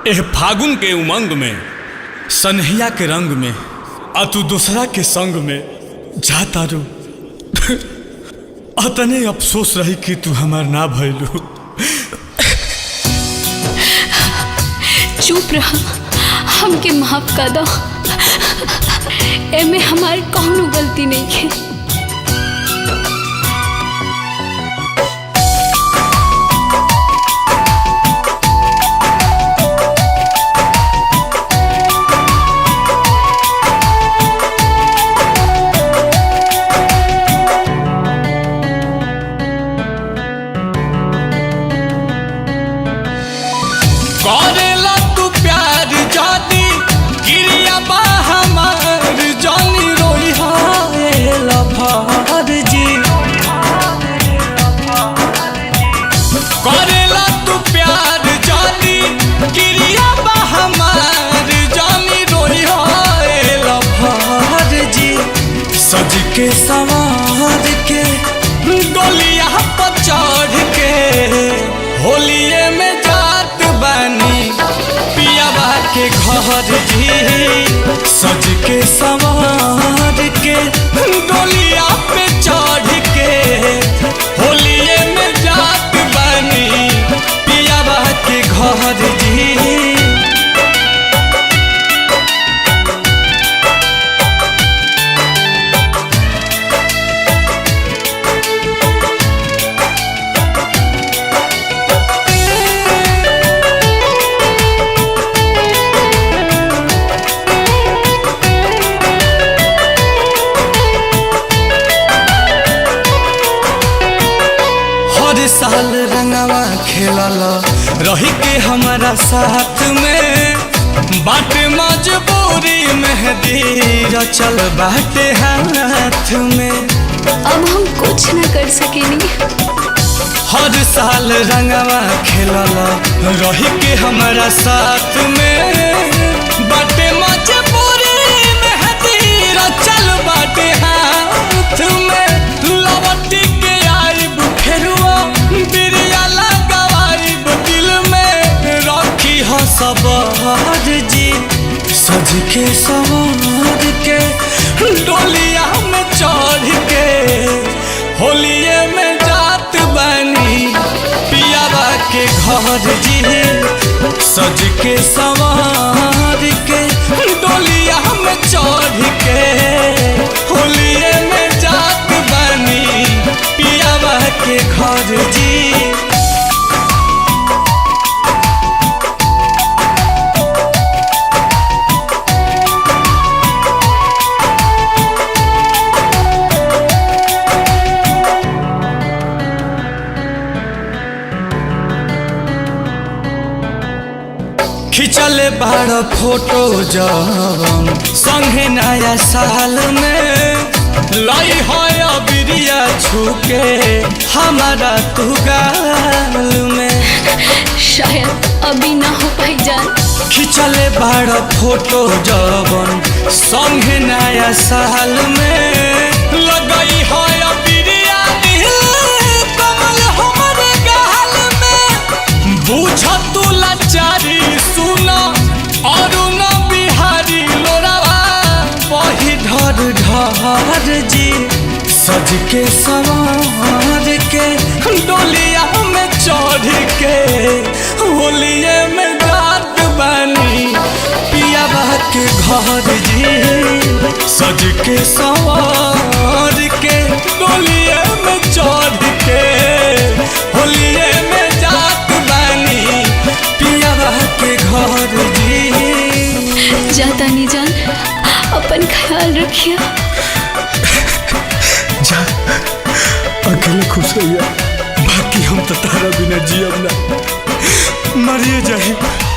एह फागुन के उमंग में सनहिया के रंग में आ तू दूसरा के संग में जाता रू अतने अफसोस रही कि तू हमार ना भइलू। चुप रहा, हमके माफ कर दो। एमे हमारी कौनो गलती नहीं है। करेला तू प्यार जादी गिरिया बा हमार जानी रोई हाय लफार जी। करेला तू प्यार जादी गिरिया बा हमार जानी रोई हाय लफार जी। सज के सवार के डोलिया पर चढ़ के होलिये में जात बानी पियावा के घर जी। सज के सवार के डोलिया पे चढ़ के होलिये में जात बानी पियावा के घर जी। हर साल रंगवा खेलला रही के हमारा साथ में बाटे मजबूरी मेहंदी रचल बाटे हाथ में। अब हम कुछ न कर सकेनी। हर साल रंगवा खेलला रही के हमारा साथ में बाटे मजबूरी मेहंदी रचल बाटे हाथ में। लवटी के आइब फेरुआ बिरिया लगाइब दिल में रखी हो सवार जी। सज के सवार के डोलिया में चढ़ के होलिये में जात बानी पियावा के घर जी। सज के सवार के डोलिया में चढ़ के होलिये में जात बानी पियावा के घर जी। खिंचले बाड़ फोटो जवन संगे नया साल में लाई है बिरिया छुके हमारा तू गाल में। शायद अभी ना हो पाई जान। खिंचले बाड़ फोटो जवन संगे नया साल में लगई है बिरिया कमल हमारे गाल में। बुझ तू लाचारी सुना और न बिहारी लोरावा वही ढर ढर जी। सज के सवार के डोलिया में चढ़ के होलिये में जात बानी पियावा के घर जी। सज के सवार के डोलिये में चढ़ के होलिये में जात बानी पियावा के घर जी। जाता नहीं जान, अपन ख्याल रखिए। जा अकेले खुश रहिया, बाकी हम तो तारा बिना जियब ना मरिए जाए।